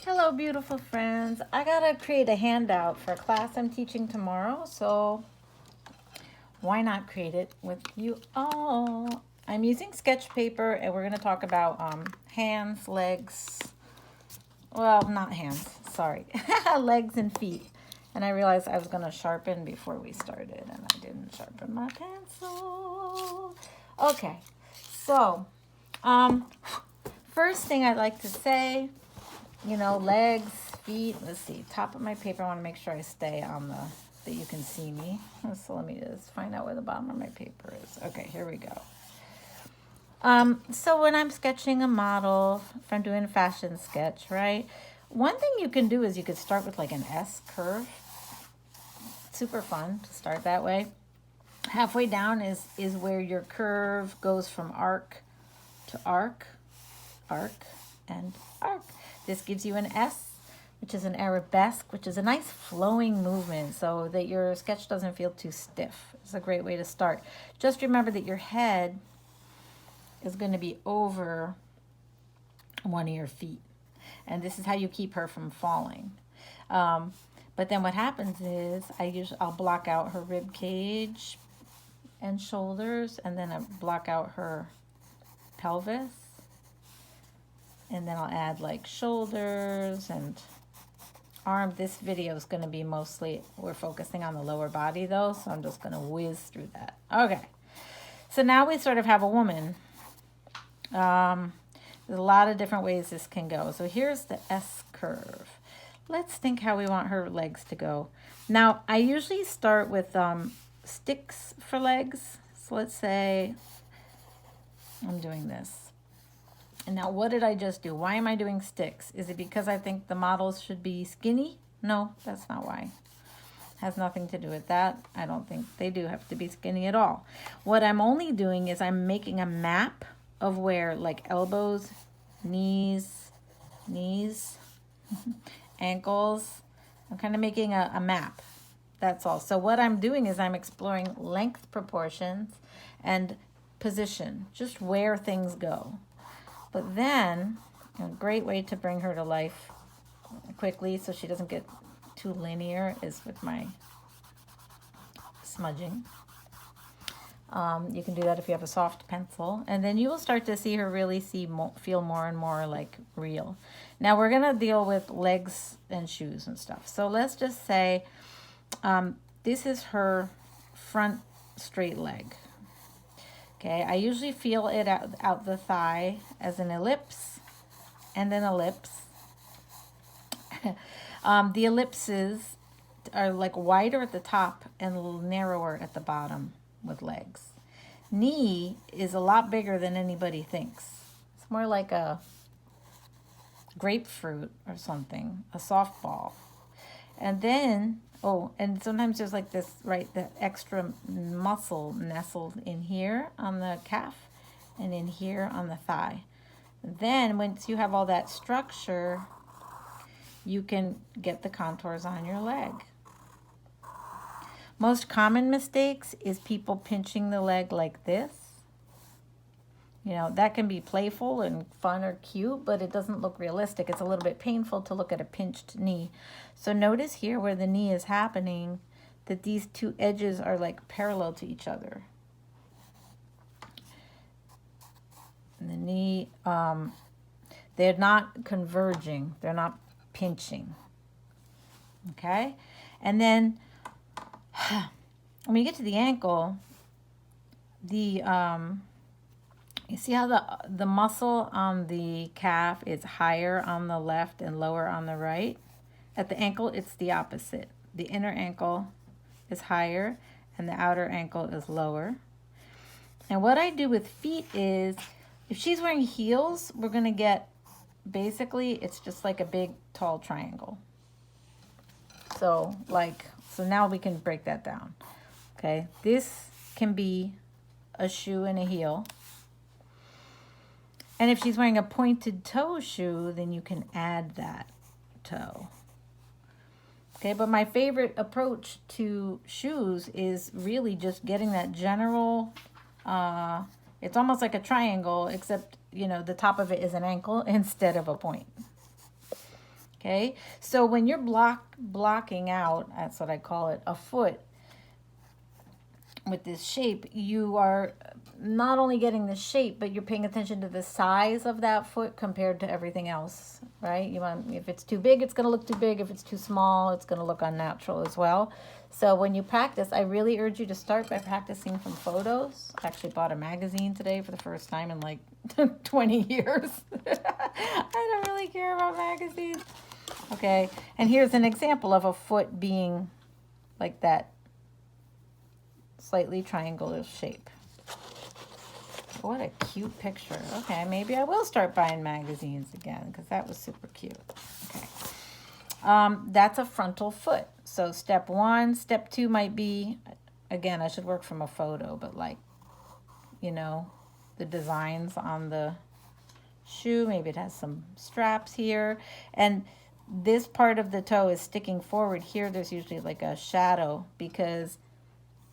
Hello, beautiful friends. I gotta create a handout for a class I'm teaching tomorrow, so why not create it with you all? I'm using sketch paper, and we're gonna talk about hands, legs. Well, not hands. Sorry, legs and feet. And I realized I was gonna sharpen before we started, and I didn't sharpen my pencil. Okay, so um, first thing I'd like to say, legs, feet. Let's see, top of my paper. I want to make sure I stay on that you can see me. So let me just find out where the bottom of my paper is. Okay, here we go. So when I'm sketching a model, if I'm doing a fashion sketch, right? One thing you can do is you could start with like an S curve. Super fun to start that way. Halfway down is where your curve goes from arc to arc, and arc. This gives you an S, which is an arabesque, which is a nice flowing movement so that your sketch doesn't feel too stiff. It's a great way to start. Just remember that your head is going to be over one of your feet. And this is how you keep her from falling. But then what happens is I'll block out her rib cage and shoulders, and then I block out her pelvis. And then I'll add like shoulders and arm. This video is going to be mostly, we're focusing on the lower body though, so I'm just going to whiz through that. Okay, so now we sort of have a woman. There's a lot of different ways this can go. So here's the S curve. Let's think how we want her legs to go. Now, I usually start with sticks for legs. So let's say I'm doing this. And now what did I just do? Why am I doing sticks? Is it because I think the models should be skinny? No, that's not why. Has nothing to do with that. I don't think they do have to be skinny at all. What I'm only doing is I'm making a map of where like elbows, knees, ankles. I'm kind of making a map. That's all. So what I'm doing is I'm exploring length proportions and position, just where things go. But then a great way to bring her to life quickly so she doesn't get too linear is with my smudging. You can do that if you have a soft pencil, and then you will start to see her really feel more and more like real. Now we're gonna deal with legs and shoes and stuff. So let's just say this is her front straight leg. Okay, I usually feel it out the thigh as an ellipse and an ellipse. The ellipses are like wider at the top and narrower at the bottom with legs. Knee is a lot bigger than anybody thinks. It's more like a grapefruit or something, a softball. And then, and sometimes there's like this, right, the extra muscle nestled in here on the calf and in here on the thigh. Then once you have all that structure, you can get the contours on your leg. Most common mistakes is people pinching the leg like this. That can be playful and fun or cute, but it doesn't look realistic. It's a little bit painful to look at a pinched knee. So notice here where the knee is happening that these two edges are like parallel to each other. And the knee, they're not converging. They're not pinching. Okay? And then when you get to the ankle, you see how the muscle on the calf is higher on the left and lower on the right? At the ankle, it's the opposite. The inner ankle is higher and the outer ankle is lower. And what I do with feet is, if she's wearing heels, we're going to get, basically, it's just like a big, tall triangle. So now we can break that down. Okay, this can be a shoe and a heel. And if she's wearing a pointed toe shoe, then you can add that toe. Okay, but my favorite approach to shoes is really just getting that general, it's almost like a triangle, except, the top of it is an ankle instead of a point. Okay, so when you're blocking out, that's what I call it, a foot with this shape, you are not only getting the shape, but you're paying attention to the size of that foot compared to everything else, right? You want, if it's too big, it's going to look too big. If it's too small, it's going to look unnatural as well. So when you practice, I really urge you to start by practicing from photos. I actually bought a magazine today for the first time in like 20 years. I don't really care about magazines. Okay, and here's an example of a foot being like that slightly triangular shape. What a cute picture. Okay, maybe I will start buying magazines again because that was super cute. Okay, that's a frontal foot. So step 1, step 2 might be, again, I should work from a photo, but like, you know, the designs on the shoe, maybe it has some straps here, and this part of the toe is sticking forward. Here there's usually like a shadow because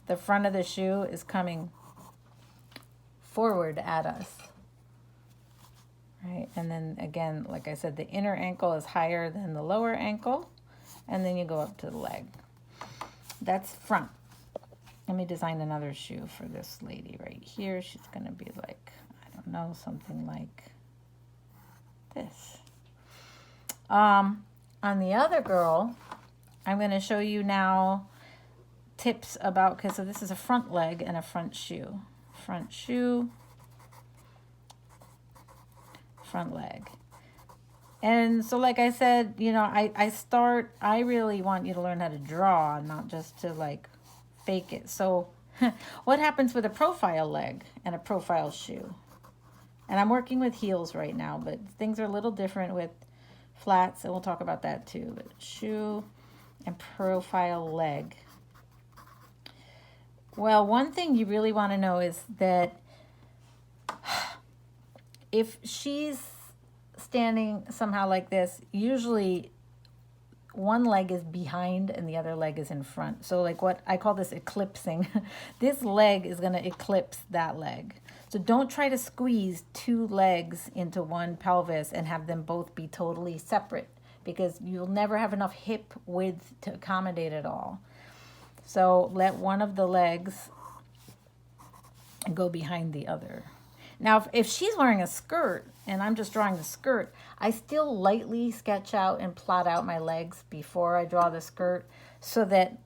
the front of the shoe is coming forward at us, right? And then again, like I said, the inner ankle is higher than the lower ankle, and then you go up to the leg. That's front. Let me design another shoe for this lady right here. She's gonna be like, I don't know, something like this. On the other girl, I'm gonna show you now tips about, because so this is a front leg and a front shoe. Front shoe, front leg. And so like I said, you know, I really want you to learn how to draw, not just to like fake it. So what happens with a profile leg and a profile shoe? And I'm working with heels right now, but things are a little different with flats, and we'll talk about that too. But shoe and profile leg. Well, one thing you really want to know is that if she's standing somehow like this, usually one leg is behind and the other leg is in front. So like what I call this eclipsing. This leg is going to eclipse that leg. So don't try to squeeze 2 legs into one pelvis and have them both be totally separate, because you'll never have enough hip width to accommodate it all. So let one of the legs go behind the other. Now, if she's wearing a skirt and I'm just drawing the skirt, I still lightly sketch out and plot out my legs before I draw the skirt, so that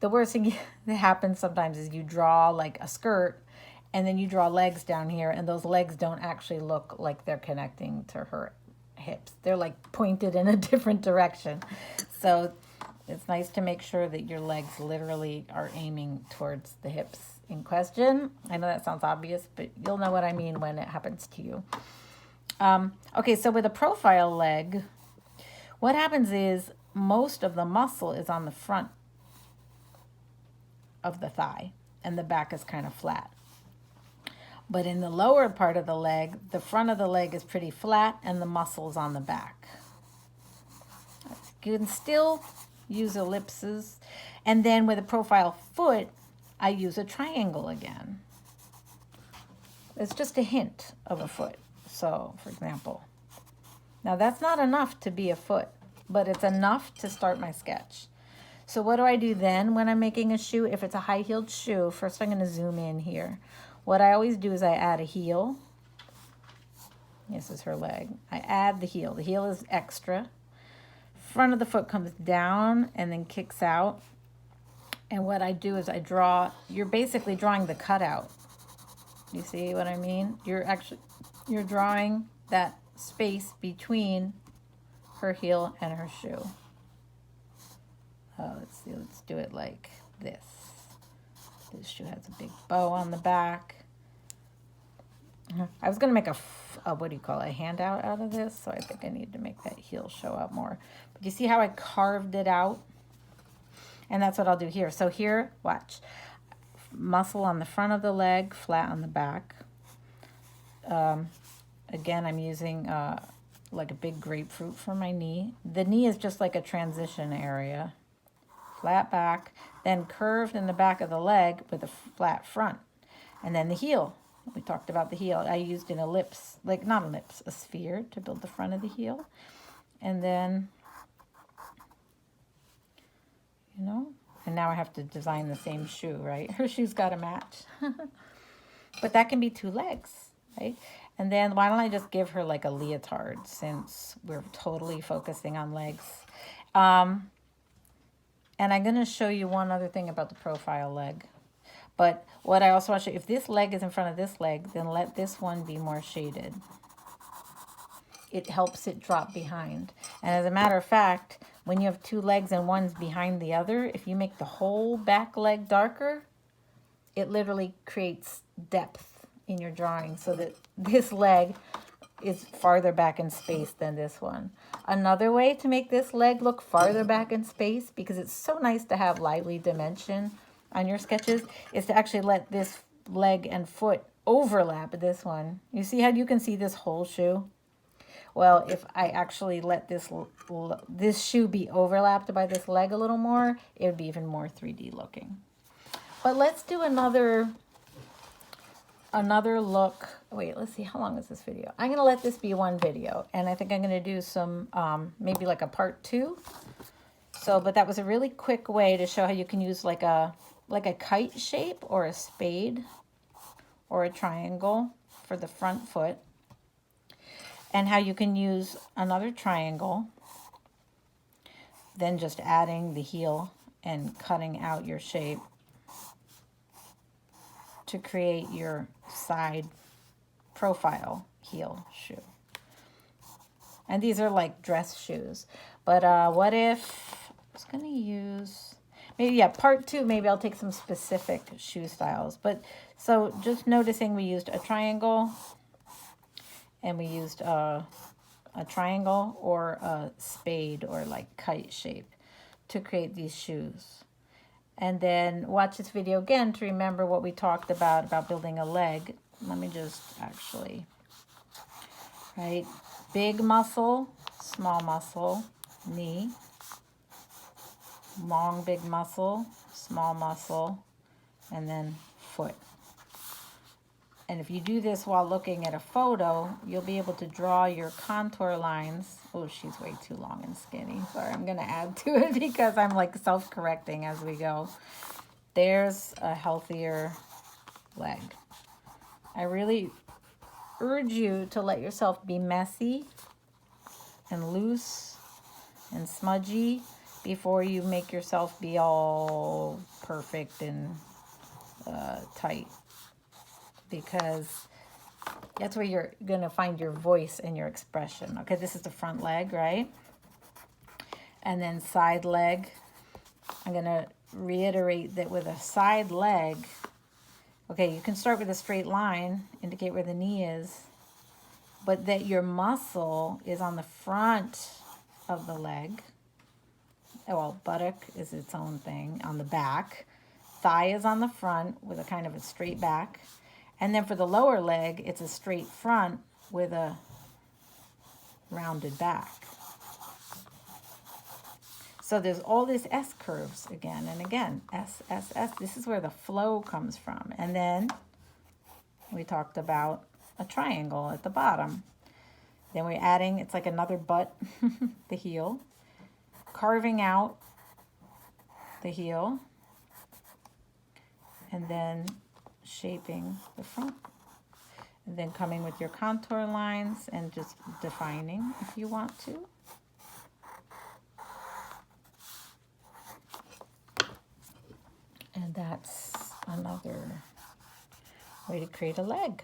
the worst thing that happens sometimes is you draw like a skirt and then you draw legs down here, and those legs don't actually look like they're connecting to her hips. They're like pointed in a different direction. So it's nice to make sure that your legs literally are aiming towards the hips in question. I know that sounds obvious, but you'll know what I mean when it happens to you. Okay, so with a profile leg, what happens is most of the muscle is on the front of the thigh, and the back is kind of flat. But in the lower part of the leg, the front of the leg is pretty flat, and the muscle's on the back. You can still use ellipses. And then with a profile foot, I use a triangle again. It's just a hint of a foot. So, for example, now that's not enough to be a foot, but it's enough to start my sketch. So what do I do then when I'm making a shoe? If it's a high-heeled shoe, first I'm going to zoom in here. What I always do is I add a heel. This is her leg. I add the heel. The heel is extra. Front of the foot comes down and then kicks out. And what I do is I draw, you're basically drawing the cutout. You see what I mean? You're drawing that space between her heel and her shoe. Let's see, let's do it like this. This shoe has a big bow on the back. I was going to make a handout out of this, so I think I need to make that heel show up more. But you see how I carved it out? And that's what I'll do here. So here, watch. Muscle on the front of the leg, flat on the back. Again, I'm using like a big grapefruit for my knee. The knee is just like a transition area. Flat back, then curved in the back of the leg with a flat front. And then the heel. We talked about the heel. I used an ellipse, like not ellipse, a sphere to build the front of the heel. And then, you know, and now I have to design the same shoe, right? Her shoe's got to match. But that can be 2 legs, right? And then why don't I just give her like a leotard, since we're totally focusing on legs. And I'm going to show you one other thing about the profile leg. But what I also want to show you, if this leg is in front of this leg, then let this one be more shaded. It helps it drop behind. And as a matter of fact, when you have 2 legs and one's behind the other, if you make the whole back leg darker, it literally creates depth in your drawing, so that this leg is farther back in space than this one. Another way to make this leg look farther back in space, because it's so nice to have lively dimension on your sketches, is to actually let this leg and foot overlap this one. You see how you can see this whole shoe? Well, if I actually let this shoe be overlapped by this leg a little more, it would be even more 3D looking. But let's do another look. Wait, let's see, how long is this video? I'm gonna let this be one video, and I think I'm gonna do some maybe like a part 2. So, but that was a really quick way to show how you can use like a kite shape or a spade or a triangle for the front foot, and how you can use another triangle, then just adding the heel and cutting out your shape to create your side profile heel shoe. And these are like dress shoes. But what if I was going to use, maybe, yeah, part 2, maybe I'll take some specific shoe styles. But so just noticing we used a triangle, and we used a triangle or a spade or like kite shape to create these shoes. And then watch this video again to remember what we talked about building a leg. Let me just actually, right? Big muscle, small muscle, knee. Long, big muscle, small muscle, and then foot. And if you do this while looking at a photo, you'll be able to draw your contour lines. Oh, she's way too long and skinny. Sorry, I'm going to add to it because I'm like self-correcting as we go. There's a healthier leg. I really urge you to let yourself be messy and loose and smudgy before you make yourself be all perfect and tight. Because that's where you're going to find your voice and your expression. Okay, this is the front leg, right? And then side leg. I'm going to reiterate that with a side leg, okay, you can start with a straight line, indicate where the knee is, but that your muscle is on the front of the leg. Well, buttock is its own thing on the back. Thigh is on the front with a kind of a straight back. And then for the lower leg, it's a straight front with a rounded back. So there's all these S curves again and again. S, S, S. This is where the flow comes from. And then we talked about a triangle at the bottom. Then we're adding, it's like another butt, the heel. Carving out the heel. And then shaping the front, and then coming with your contour lines and just defining if you want to. And that's another way to create a leg.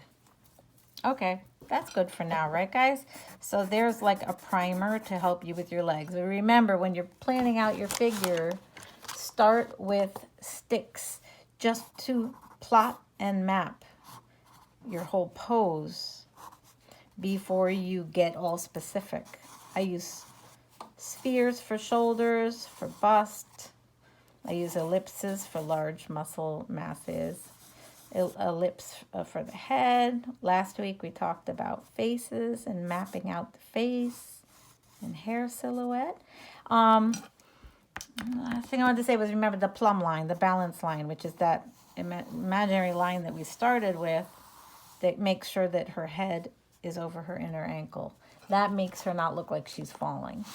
Okay, that's good for now, right guys? So there's like a primer to help you with your legs. But remember, when you're planning out your figure, start with sticks just to plot and map your whole pose before you get all specific. I use spheres for shoulders, for bust. I use ellipses for large muscle masses. Ellipse for the head. Last week we talked about faces and mapping out the face and hair silhouette. Last thing I wanted to say was remember the plumb line, the balance line, which is that imaginary line that we started with that makes sure that her head is over her inner ankle. That makes her not look like she's falling.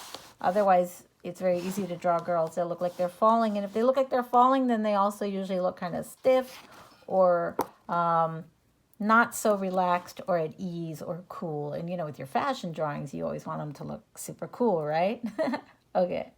Otherwise, it's very easy to draw girls that look like they're falling. And if they look like they're falling, then they also usually look kind of stiff or not so relaxed or at ease or cool. And, you know, with your fashion drawings, you always want them to look super cool, right? Okay.